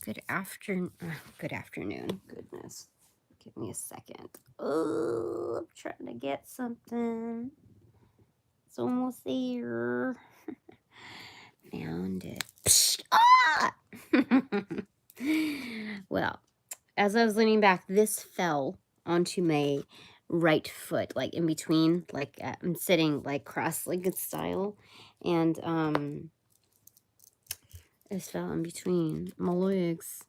Good afternoon. Good afternoon. Goodness. Give me a second. Oh, I'm trying to get something. It's almost there. Found it. Psst. Ah! Well, as I was leaning back, this fell onto my right foot, like in between, like I'm sitting like cross-legged style, and it fell in between my legs.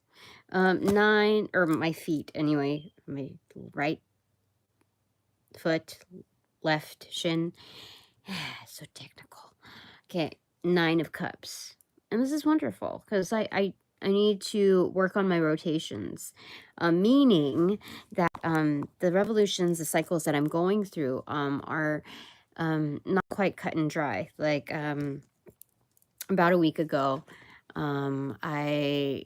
9, or my feet anyway, my right foot, left shin. So technical. Okay, 9 of cups. And this is wonderful because I need to work on my rotations, meaning that the revolutions, the cycles that I'm going through are not quite cut and dry. Like about a week ago, I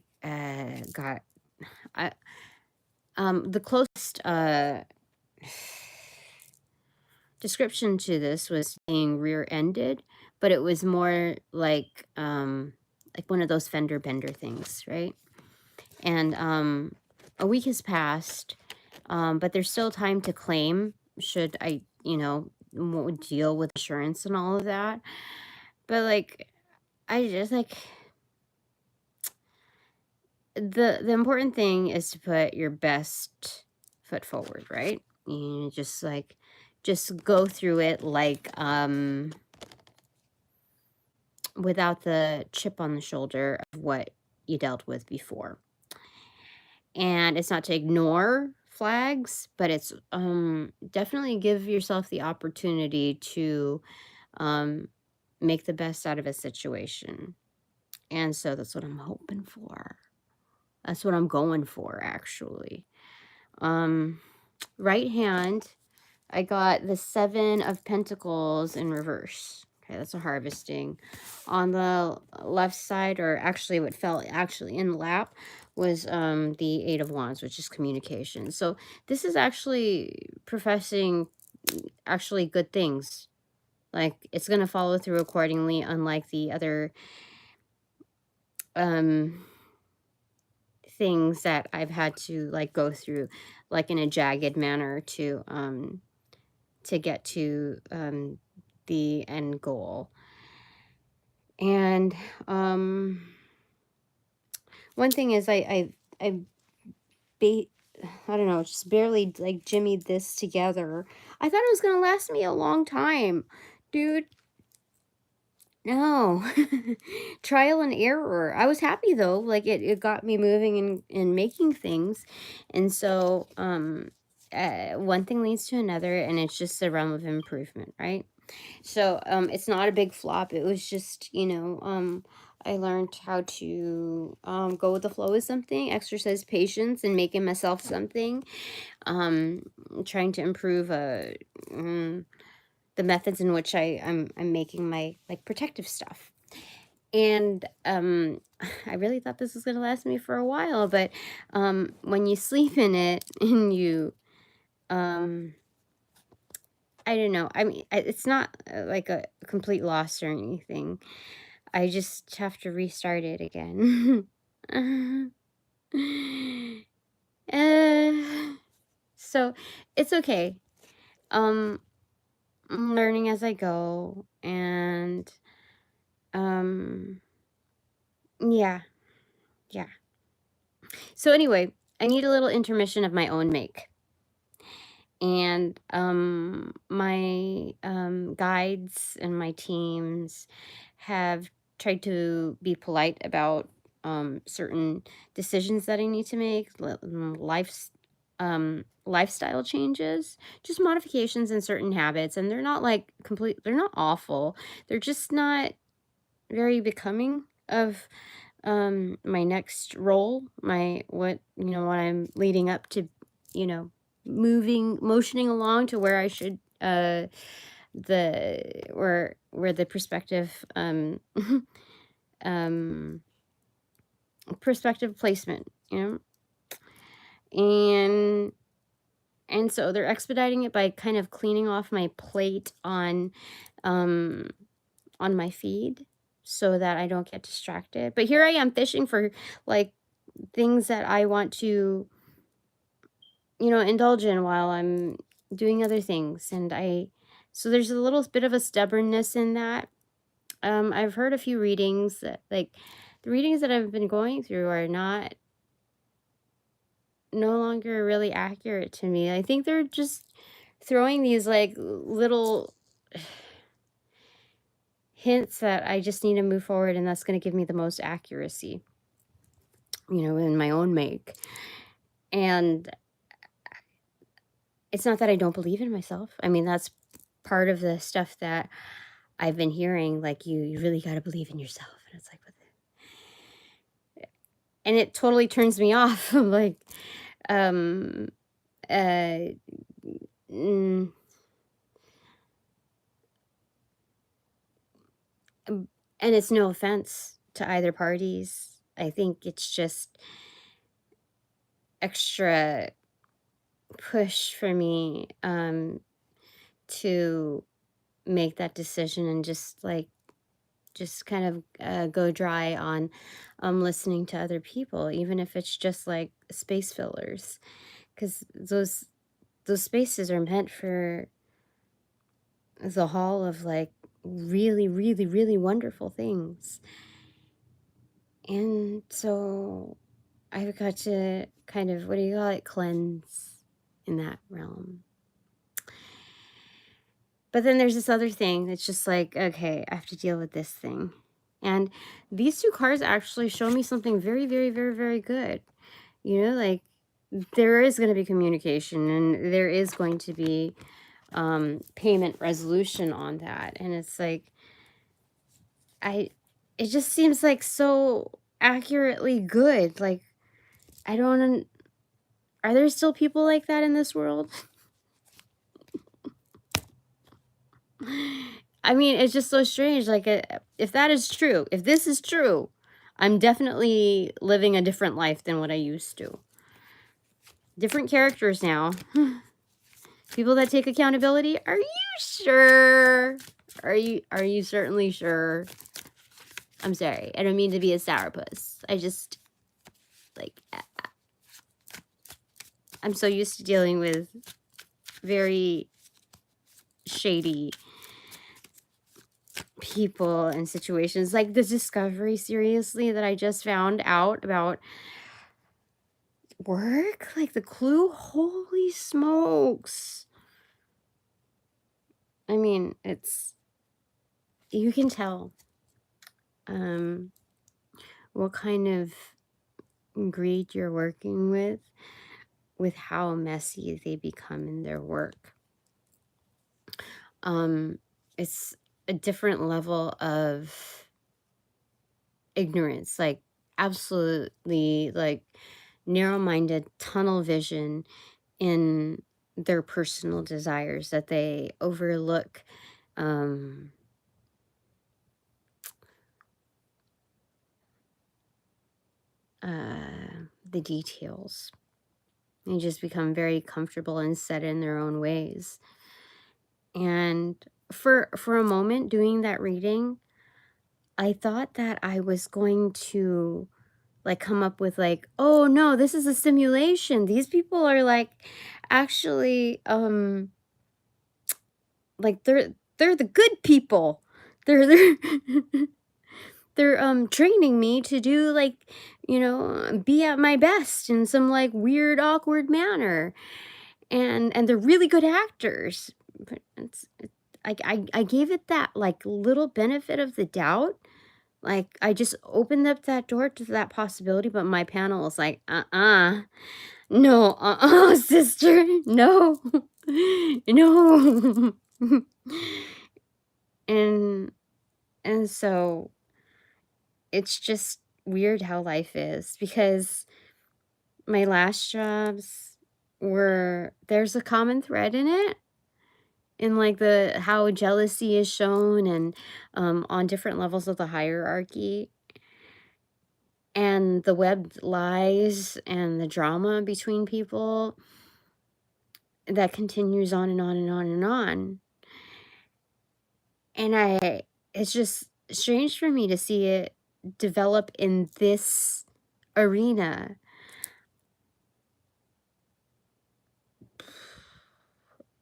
got the closest description to this was being rear-ended, but it was more like one of those fender bender things, right? And a week has passed, but there's still time to claim should I, deal with insurance and all of that. But like, I just like the important thing is to put your best foot forward, right? You just go through it like without the chip on the shoulder of what you dealt with before. And it's not to ignore flags, but it's definitely give yourself the opportunity to make the best out of a situation. And so that's what I'm hoping for. That's what I'm going for, actually. Right hand, I got the 7 of Pentacles in reverse. Okay, that's a harvesting. On the left side, or actually what fell actually in the lap, was the 8 of Wands, which is communication. So this is actually professing actually good things. Like, it's going to follow through accordingly, unlike the other things that I've had to like go through, like in a jagged manner to get to the end goal. And one thing is I don't know, just barely like jimmied this together. I thought it was gonna last me a long time, dude. No. Trial and error. I was happy though, like it got me moving and making things. And so one thing leads to another, and it's just a realm of improvement, right? So it's not a big flop. It was just, I learned how to go with the flow with something, exercise patience, and making myself something. Trying to improve the methods in which I'm making my like protective stuff. And I really thought this was gonna last me for a while, but when you sleep in it and you I don't know. I mean, it's not like a complete loss or anything. I just have to restart it again. So it's okay. I'm learning as I go, and yeah. So anyway, I need a little intermission of my own make. And my guides and my teams have tried to be polite about certain decisions that I need to make, lifestyle changes, just modifications in certain habits. And they're not like they're not awful. They're just not very becoming of my next role, what I'm leading up to, motioning along to where I should where the perspective perspective placement, and so they're expediting it by kind of cleaning off my plate on my feed so that I don't get distracted. But here I am fishing for like things that I want to, you know, indulge in while I'm doing other things. And so there's a little bit of a stubbornness in that. I've heard a few readings that, like, the readings that I've been going through are no longer really accurate to me. I think they're just throwing these like little hints that I just need to move forward, and that's going to give me the most accuracy, you know, in my own make. And it's not that I don't believe in myself. I mean, that's part of the stuff that I've been hearing, like, you really got to believe in yourself. And it's like, what the... And it totally turns me off. I'm like, uh, mm, and it's no offense to either parties. I think it's just extra push for me to make that decision and just kind of go dry on listening to other people, even if it's just like space fillers, because those spaces are meant for the hall of like really, really, really wonderful things. And so I've got to kind of, what do you call it, cleanse in that realm. But then there's this other thing that's just like, okay, I have to deal with this thing. And these two cards actually show me something very, very, very, very good. You know, like, there is going to be communication, and there is going to be payment resolution on that. And it's like, it just seems like so accurately good. Like, are there still people like that in this world? I mean, it's just so strange. Like, if that is true, if this is true, I'm definitely living a different life than what I used to. Different characters now. People that take accountability. Are you sure? Are you certainly sure? I'm sorry. I don't mean to be a sourpuss. I just, like, I'm so used to dealing with very shady people and situations, like the discovery, seriously, that I just found out about work, like the clue. Holy smokes. I mean, you can tell what kind of greed you're working with how messy they become in their work. It's a different level of ignorance, like absolutely, like, narrow-minded tunnel vision in their personal desires, that they overlook the details. They just become very comfortable and set in their own ways. And for a moment doing that reading, I thought that I was going to, like, come up with, like, oh no, this is a simulation. These people are, like, actually like, they're the good people. They're they're training me to do, like, you know, be at my best in some, like, weird, awkward manner. And they're really good actors. But I gave it that, like, little benefit of the doubt. Like, I just opened up that door to that possibility, but my panel was like, no, sister, no, no. and so it's just weird how life is, because my last jobs there's a common thread in it, in like how jealousy is shown, and on different levels of the hierarchy, and the webbed lies and the drama between people that continues on and on and on and on. And it's just strange for me to see it develop in this arena.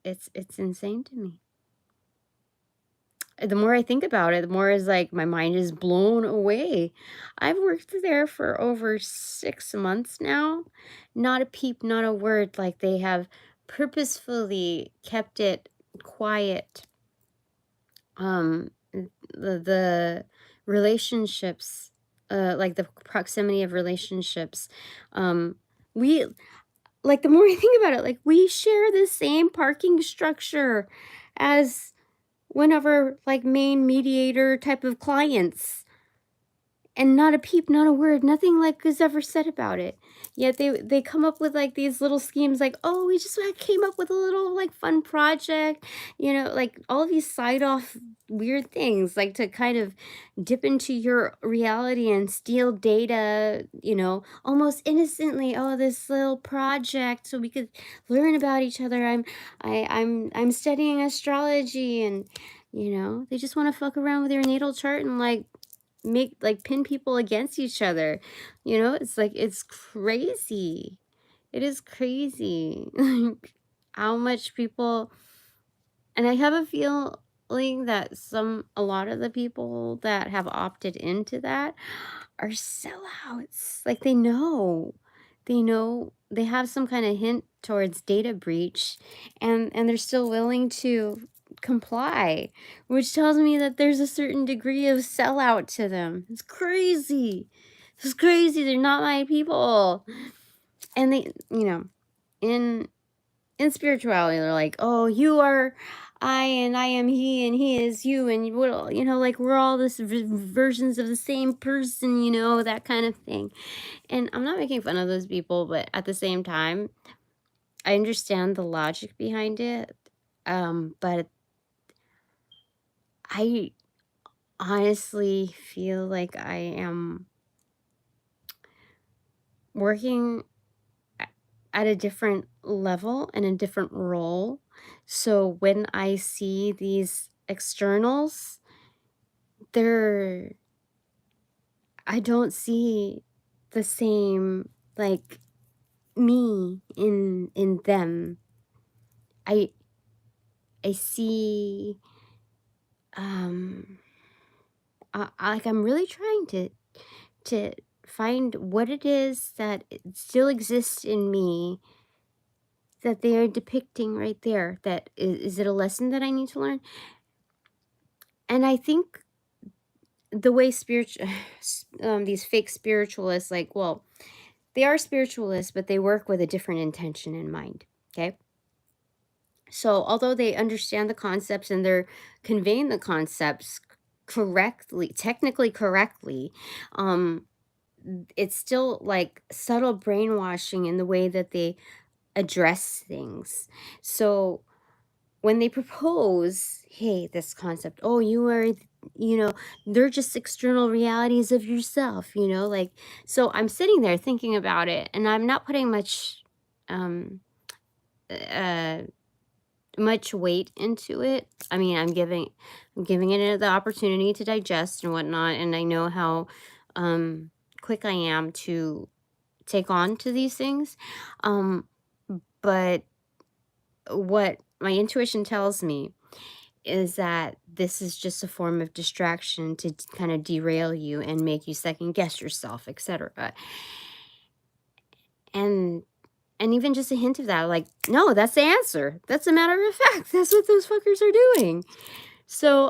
It's insane to me. The more I think about it, the more is like my mind is blown away. I've worked there for over 6 months now. Not a peep, not a word. Like they have purposefully kept it quiet. The relationships, like the proximity of relationships, we like the more I think about it, like we share the same parking structure as one of our like main mediator type of clients. And not a peep, not a word, nothing like is ever said about it. Yet they come up with like these little schemes like, oh, we just came up with a little like fun project, you know, like all of these side off weird things like to kind of dip into your reality and steal data, you know, almost innocently. Oh, this little project so we could learn about each other. I'm studying astrology, and you know, they just want to fuck around with your natal chart and like make like pin people against each other. You know, it's like it's crazy. It is crazy. Like how much people, and I have a feeling that a lot of the people that have opted into that are sellouts. Like they know they have some kind of hint towards data breach, and they're still willing to comply, which tells me that there's a certain degree of sellout to them. It's crazy. It's crazy. They're not my people. And they, you know, in spirituality, they're like, oh, you are I, and I am he, and he is you, and you know, like we're all this versions of the same person, you know, that kind of thing. And I'm not making fun of those people, but at the same time, I understand the logic behind it. But I honestly feel like I am working at a different level and a different role. So when I see these externals, I don't see the same like me in them. I see like I'm really trying to find what it is that still exists in me that they are depicting right there. That is it a lesson that I need to learn? And I think the way these fake spiritualists, like, well, they are spiritualists, but they work with a different intention in mind. Okay. So although they understand the concepts and they're conveying the concepts correctly, technically correctly, it's still like subtle brainwashing in the way that they address things. So when they propose, hey, this concept, oh, you are, you know, they're just external realities of yourself, you know, like, so I'm sitting there thinking about it, and I'm not putting um, uh, much weight into it. I mean, I'm giving it the opportunity to digest and whatnot, and I know how quick I am to take on to these things. But what my intuition tells me is that this is just a form of distraction to kind of derail you and make you second guess yourself, etc. And even just a hint of that, like, no, that's the answer. That's a matter of fact. That's what those fuckers are doing. So,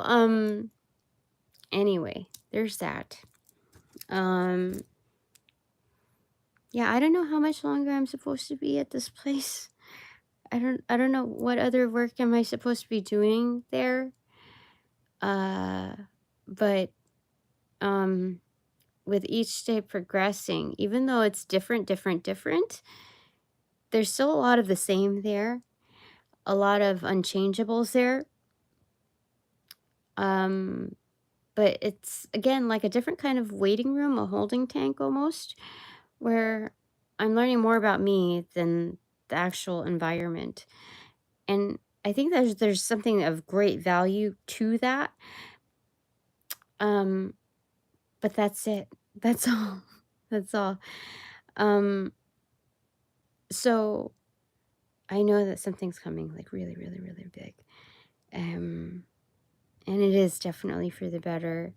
anyway, there's that. Yeah, I don't know how much longer I'm supposed to be at this place. I don't know what other work am I supposed to be doing there. But with each day progressing, even though it's different, there's still a lot of the same there, a lot of unchangeables there. But it's again like a different kind of waiting room, a holding tank almost, where I'm learning more about me than the actual environment. And I think there's something of great value to that. But that's it. That's all. That's all. So I know that something's coming, like really, really, really big. And it is definitely for the better.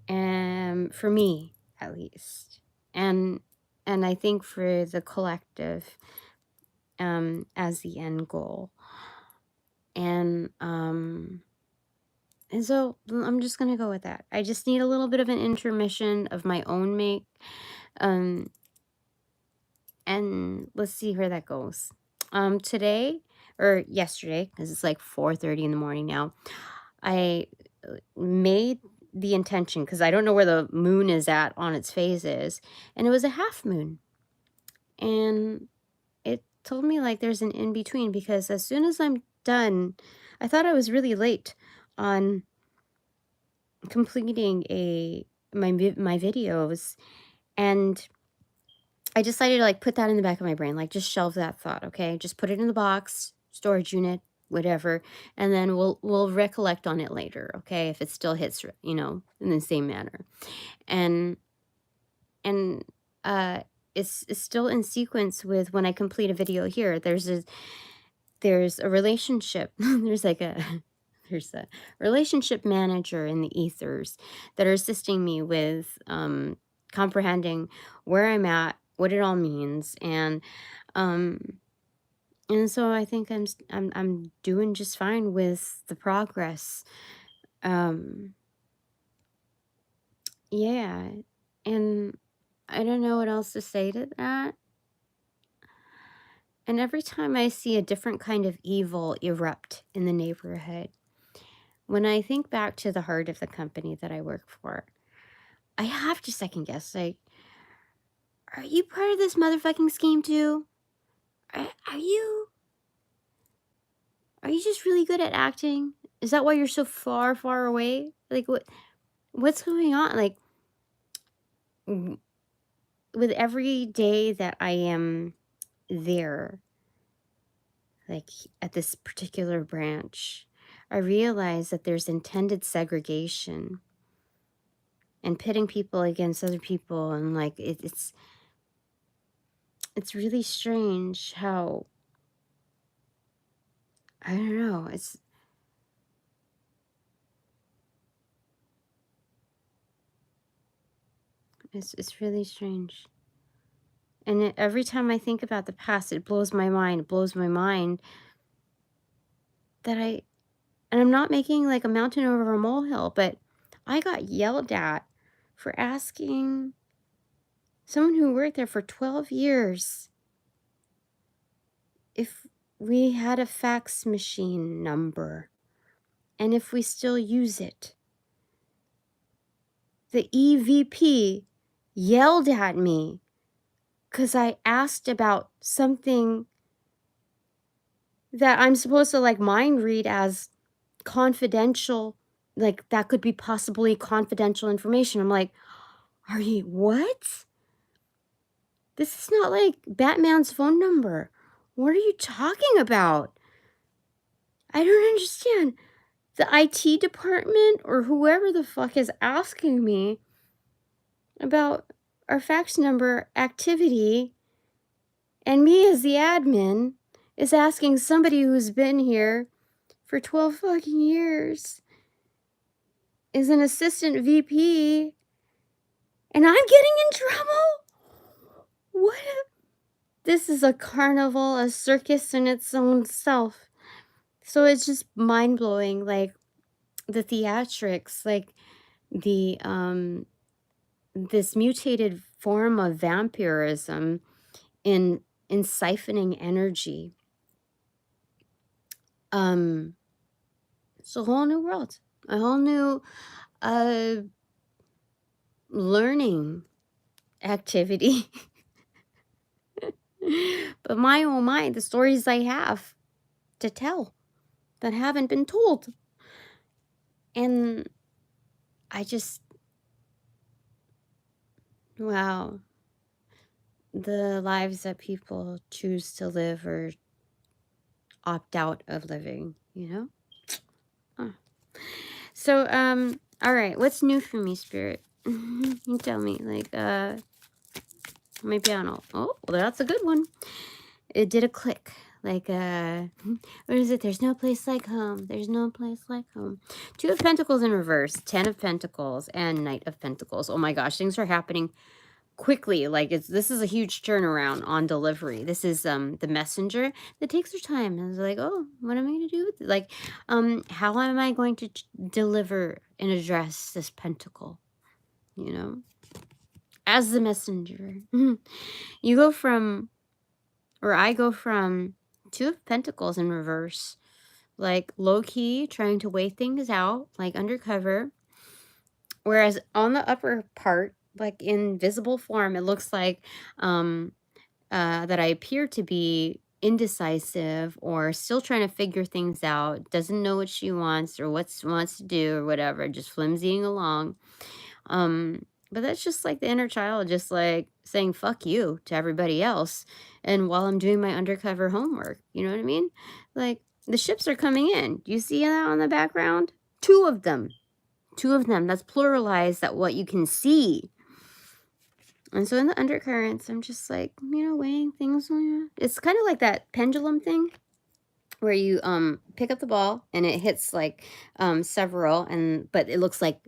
For me, at least. And I think for the collective, as the end goal. And so I'm just gonna go with that. I just need a little bit of an intermission of my own make. And let's see where that goes. Today or yesterday, because it's like 4:30 in the morning now, I made the intention, because I don't know where the moon is at on its phases, and it was a half moon. And it told me like there's an in between, because as soon as I'm done, I thought I was really late on completing my videos, and I decided to like put that in the back of my brain, like just shelve that thought, okay? Just put it in the box, storage unit, whatever, and then we'll recollect on it later, okay? If it still hits, you know, in the same manner. And uh it's still in sequence with when I complete a video here. There's a relationship. there's a relationship manager in the ethers that are assisting me with comprehending where I'm at, what it all means, um so I think I'm doing just fine with the progress. um yeah, and I don't know what else to say to that. And every time I see a different kind of evil erupt in the neighborhood, when I think back to the heart of the company that I work for, I have to second guess, like, are you part of this motherfucking scheme too? Are you just really good at acting? Is that why you're so far, far away? Like, what's going on? Like, with every day that I am there, like at this particular branch, I realize that there's intended segregation and pitting people against other people, and like it's really strange how, I don't know, it's really strange. And every time I think about the past, it blows my mind. It blows my mind that and I'm not making like a mountain over a molehill, but I got yelled at for asking someone who worked there for 12 years if we had a fax machine number and if we still use it. The EVP yelled at me because I asked about something that I'm supposed to like mind read as confidential, like that could be possibly confidential information. I'm like, are you what? This is not like Batman's phone number. What are you talking about? I don't understand. The IT department or whoever the fuck is asking me about our fax number activity, and me as the admin is asking somebody who's been here for 12 fucking years, is an assistant VP, and I'm getting in trouble? What? This is a carnival, a circus in its own self. So it's just mind-blowing, like the theatrics, like the this mutated form of vampirism in siphoning energy. It's a whole new world, a whole new learning activity. But my oh my, the stories I have to tell that haven't been told. And I just, wow, the lives that people choose to live or opt out of living, you know? Oh. So, all right, what's new for me, Spirit? You tell me, like, Maybe I don't. Oh, well, that's a good one. It did a click. Like, what is it? There's no place like home. There's no place like home. 2 of Pentacles in reverse, 10 of Pentacles, and Knight of Pentacles. Oh my gosh, things are happening quickly. Like, this is a huge turnaround on delivery. This is the messenger that takes their time. And it's like, oh, what am I going to do with it? Like, how am I going to deliver and address this pentacle? You know, as the messenger. You go from, or I go from 2 of Pentacles in reverse, like low-key, trying to weigh things out, like undercover. Whereas on the upper part, like in visible form, it looks like that I appear to be indecisive or still trying to figure things out, doesn't know what she wants or what wants to do or whatever, just flimsying along. But that's just like the inner child, just like saying fuck you to everybody else. And while I'm doing my undercover homework, you know what I mean? Like, the ships are coming in. Do you see that on the background? 2 of them. 2 of them. That's pluralized, that what you can see. And so in the undercurrents, I'm just like, you know, weighing things. It's kind of like that pendulum thing where you pick up the ball and it hits like several, but it looks like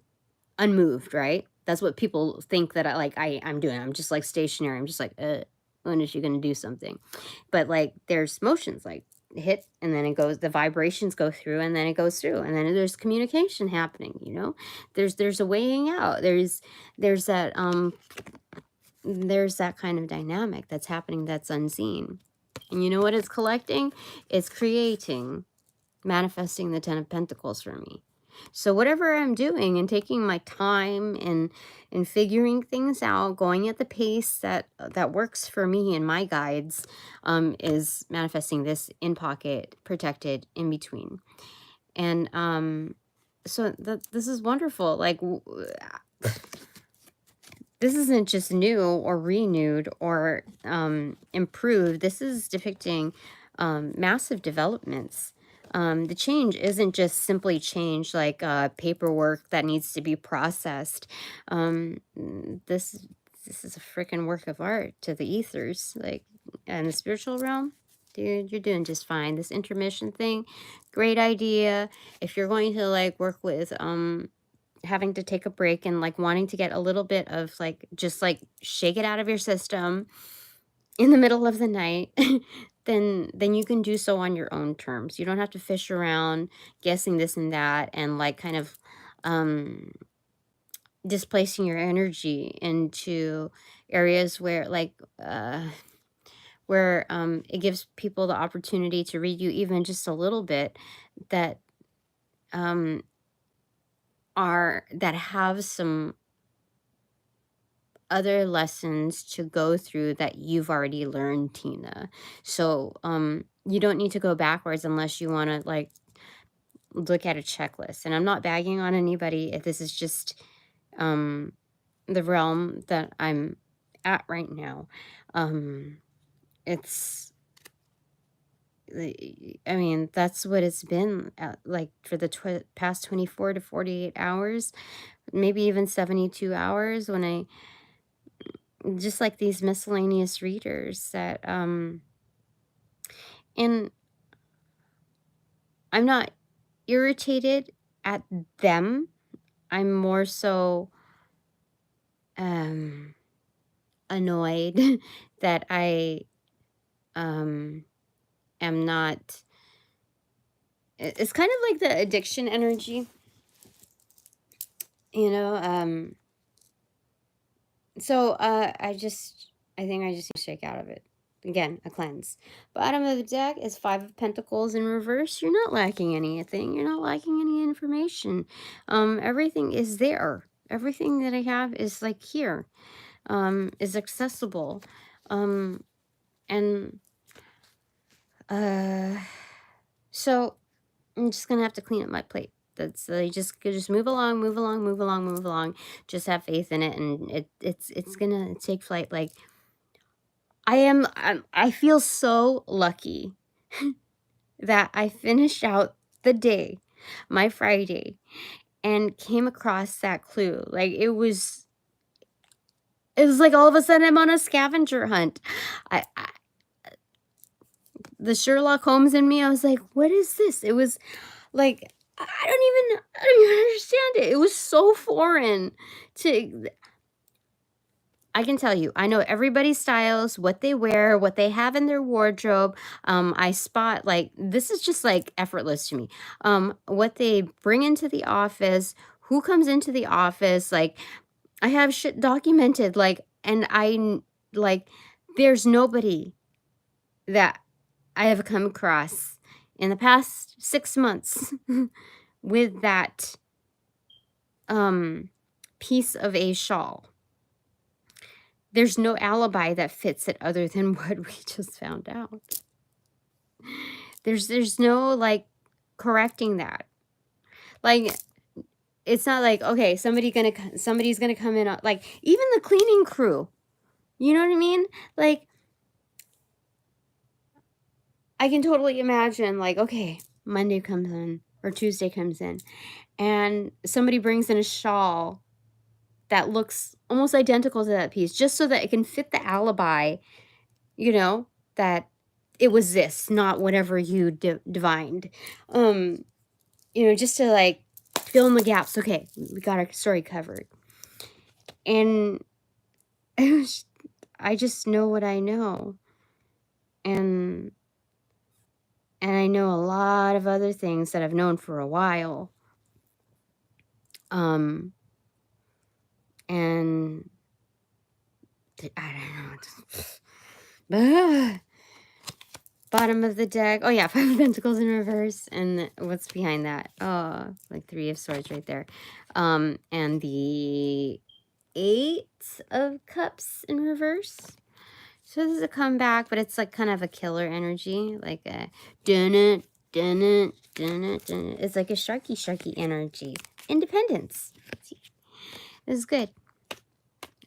unmoved, right? That's what people think that I'm doing. I'm just like stationary. I'm just like, when is she going to do something? But like, there's motions, like hit, and then it goes, the vibrations go through, and then it goes through, and then there's communication happening, you know? There's a weighing out. There's that kind of dynamic that's happening that's unseen. And you know what it's collecting? It's creating, manifesting the 10 of Pentacles for me. So whatever I'm doing and taking my time and figuring things out, going at the pace that works for me and my guides, is manifesting this in pocket, protected, in between. And so this is wonderful. Like, this isn't just new or renewed or improved. This is depicting massive developments. The change isn't just simply change, like paperwork that needs to be processed. This is a freaking work of art to the ethers, like in the spiritual realm. Dude, you're doing just fine. This intermission thing, great idea. If you're going to like work with having to take a break and like wanting to get a little bit of like, just like shake it out of your system in the middle of the night, then you can do so on your own terms. You don't have to fish around guessing this and that and like kind of displacing your energy into areas where like it gives people the opportunity to read you even just a little bit, that that have some other lessons to go through that you've already learned, Tina. So you don't need to go backwards unless you want to like look at a checklist. And I'm not bagging on anybody. If this is just the realm that I'm at right now. I mean, that's what it's been at, like for the past 24 to 48 hours, maybe even 72 hours, when I just like these miscellaneous readers that and I'm not irritated at them. I'm more so annoyed that I am not. It's kind of like the addiction energy, you know. So I think I just need to shake out of it. Again, a cleanse. Bottom of the deck is 5 of Pentacles in reverse. You're not lacking anything. You're not lacking any information. Everything is there. Everything that I have is like here. Is accessible. And so I'm just gonna have to clean up my plate. That's you just move along, move along, move along, move along. Just have faith in it, and it's gonna take flight. Like I feel so lucky that I finished out the day, my Friday, and came across that clue. Like, it was It was like all of a sudden I'm on a scavenger hunt. I the Sherlock Holmes in me, I was like, what is this? It was like, I don't even understand it. It was so foreign to, I can tell you, I know everybody's styles, what they wear, what they have in their wardrobe. I spot, like, this is just like effortless to me. What they bring into the office, who comes into the office, like, I have shit documented, like, and like, there's nobody that I have come across in the past 6 months with that piece of a shawl. There's no alibi that fits it other than what we just found out. There's no, like, correcting that. Like, it's not like, okay, somebody's gonna come in, like, even the cleaning crew. You know what I mean? Like, I can totally imagine, like, okay, Monday comes in or Tuesday comes in, and somebody brings in a shawl that looks almost identical to that piece, just so that it can fit the alibi, you know, that it was this, not whatever you divined. You know, just to, like, fill in the gaps. Okay, we got our story covered. And I just know what I know. And I know a lot of other things that I've known for a while. And I don't know. Bottom of the deck. Oh yeah, 5 of Pentacles in reverse. And what's behind that? Oh, like 3 of Swords right there. And the 8 of Cups in reverse. So this is a comeback, but it's like kind of a killer energy, like a dun-it, dun-it, dun-it, dun-it. It's like a sharky energy. Independence. See? This is good.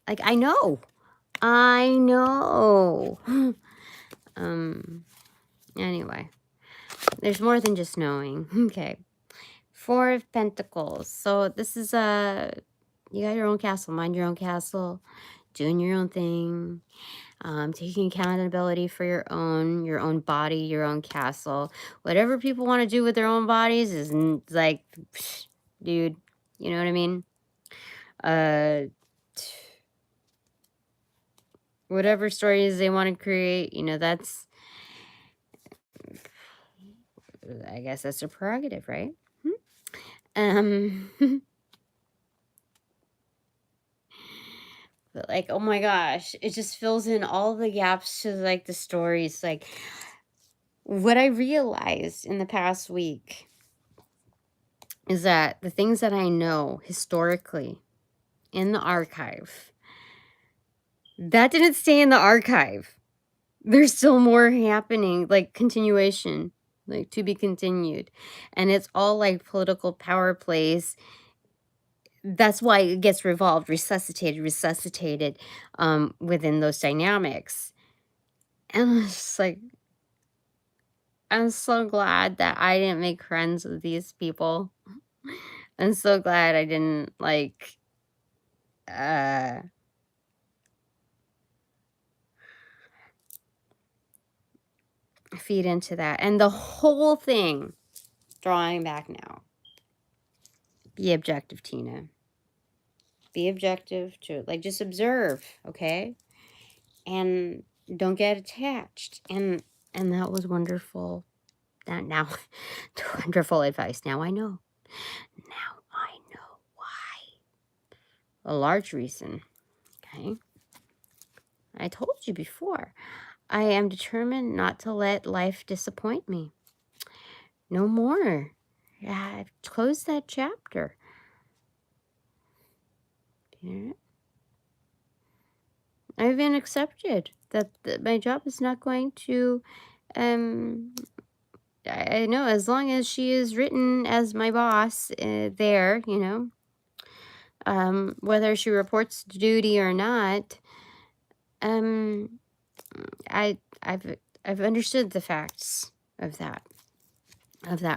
Like, I know. Anyway, there's more than just knowing. Okay. 4 of Pentacles. So this is you got your own castle. Mind your own castle. Doing your own thing. Taking accountability for your own body, your own castle. Whatever people want to do with their own bodies is like, psh, dude, you know what I mean? Whatever stories they want to create, you know, that's, I guess that's their prerogative, right? But like, oh my gosh, it just fills in all the gaps to, like, the stories. Like, what I realized in the past week is that the things that I know historically in the archive, that didn't stay in the archive. There's still more happening, like continuation, like to be continued. And it's all like political power plays. That's why it gets revolved, resuscitated within those dynamics. And it's just like, I'm so glad that I didn't make friends with these people. I'm so glad I didn't, like, feed into that. And the whole thing, drawing back now, be objective, Tina. Be objective to, like, just observe, okay? And don't get attached. And that was wonderful. Now, wonderful advice. Now I know. Now I know why. A large reason, okay? I told you before. I am determined not to let life disappoint me. No more. Yeah, I've closed that chapter. Yeah. I've been accepted that my job is not going to, I know, as long as she is written as my boss there, you know, whether she reports to duty or not, I've understood the facts of that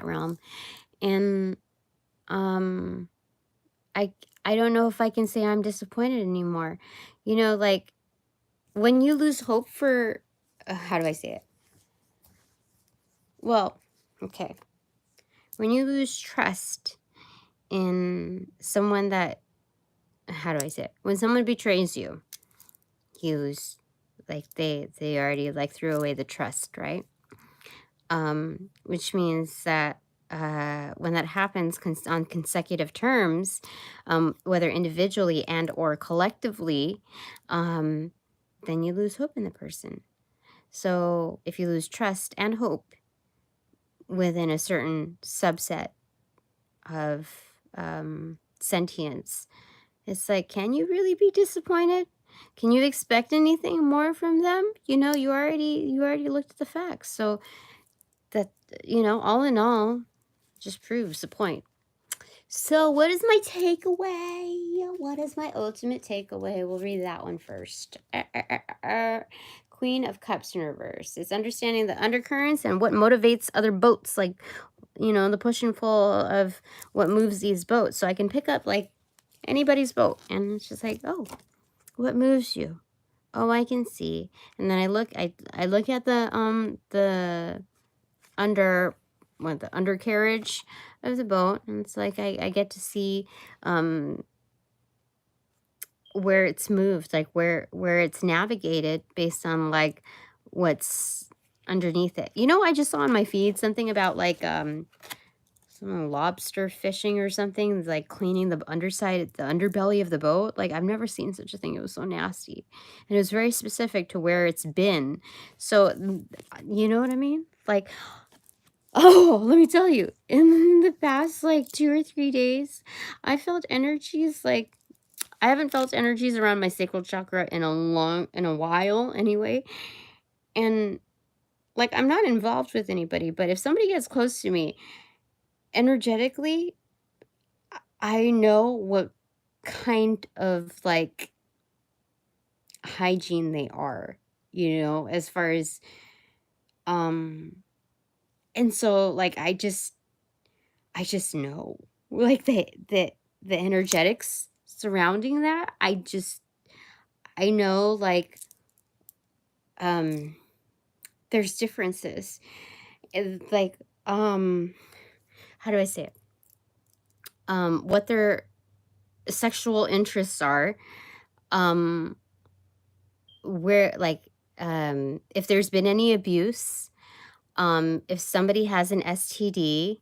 realm, and I don't know if I can say I'm disappointed anymore. You know, like, when you lose hope for, how do I say it? Well, okay. When you lose trust in someone that, how do I say it? When someone betrays you, you lose, like, they already, like, threw away the trust, right? Which means that when that happens on consecutive terms, whether individually and or collectively, then you lose hope in the person. So if you lose trust and hope within a certain subset of sentience, it's like, can you really be disappointed? Can you expect anything more from them? You know, you already looked at the facts. So that, you know, all in all, just proves the point. So what is my takeaway? What is my ultimate takeaway? We'll read that one first. Queen of Cups in reverse. It's understanding the undercurrents and what motivates other boats, like, you know, the push and pull of what moves these boats. So I can pick up, like, anybody's boat, and it's just like, oh, what moves you? Oh, I can see. And then I look at the undercarriage of the boat, and it's like I get to see where it's moved, like where it's navigated based on, like, what's underneath it. You know, I just saw on my feed something about, like, some lobster fishing or something. It's like cleaning the underside, the underbelly of the boat. Like, I've never seen such a thing. It was so nasty, and it was very specific to where it's been. So, you know what I mean? Like, oh, let me tell you, in the past, like, 2 or 3 days, I felt energies, like, I haven't felt energies around my sacral chakra in a while anyway. And, like, I'm not involved with anybody, but if somebody gets close to me, energetically, I know what kind of, like, hygiene they are, you know, as far as, and so, like, I just know, like, the energetics surrounding that. I know, like, there's differences. Like, how do I say it? What their sexual interests are, where, like, if there's been any abuse, if somebody has an STD,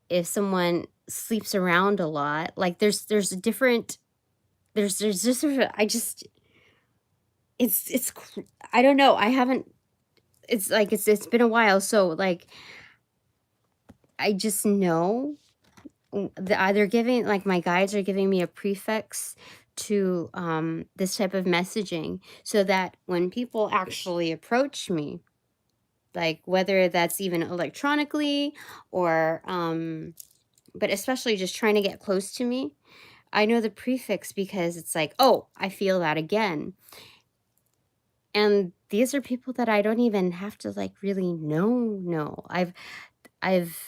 if someone sleeps around a lot, like, there's a different, there's just sort of, I don't know, I haven't, it's like, it's been a while, so, like, I just know either giving, like, my guides are giving me a prefix to this type of messaging, so that when people actually approach me, like, whether that's even electronically or but especially just trying to get close to me, I know the prefix because it's like, oh, I feel that again. And these are people that I don't even have to, like, really know. I've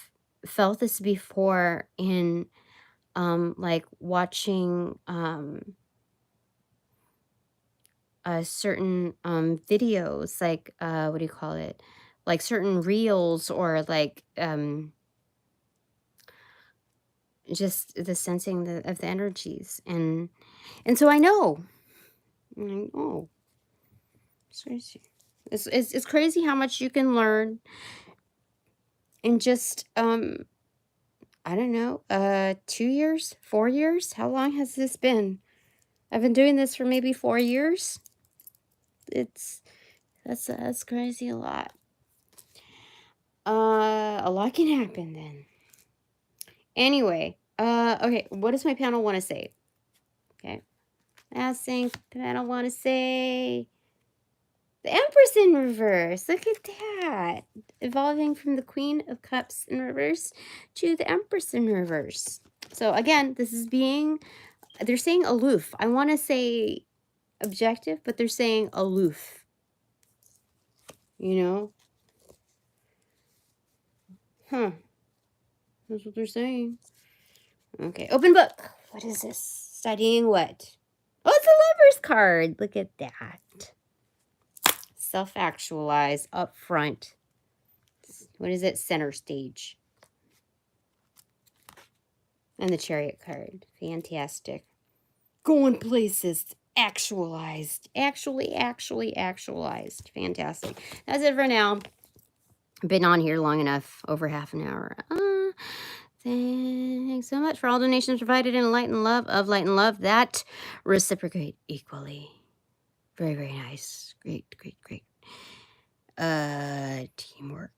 felt this before in like, watching certain videos, like, what do you call it? Like, certain reels, or, like, just the sensing of the energies, and so I know. I'm like, oh, it's crazy. It's crazy how much you can learn in just I don't know, 2 years, 4 years. How long has this been? I've been doing this for maybe 4 years. It's that's crazy. A lot. A lot can happen then. Anyway, okay, what does my panel want to say? Okay. Last thing the panel want to say. The Empress in reverse. Look at that. Evolving from the Queen of Cups in reverse to the Empress in reverse. So again, this is being, they're saying aloof. I want to say objective, but they're saying aloof. You know? Huh. That's what they're saying. Okay, open book. What is this? Studying what? Oh, it's a Lover's card. Look at that. Self-actualize up front. What is it? Center stage. And the Chariot card. Fantastic. Going places. Actualized. Actually actualized. Fantastic. That's it for now. I've been on here long enough. Over half an hour. Thanks so much for all donations provided in light and love, of light and love that reciprocate equally. Very, very nice. Great. Teamwork.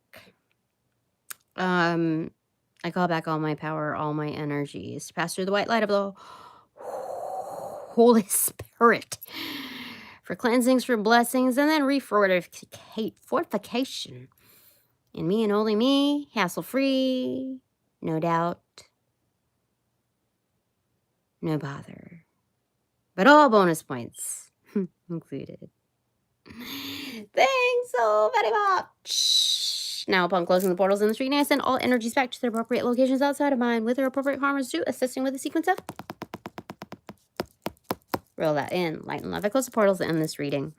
I call back all my power, all my energies. Pass through the white light of the Holy Spirit for cleansings, for blessings, and then fortification in me and only me, hassle-free, no doubt, no bother, but all bonus points included. Thanks so very much. Now, upon closing the portals in the street, I send all energies back to their appropriate locations outside of mine with their appropriate karmas due, assisting with the sequence of. Roll that in. Light and love. I close the portals to end this reading.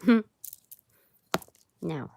Now.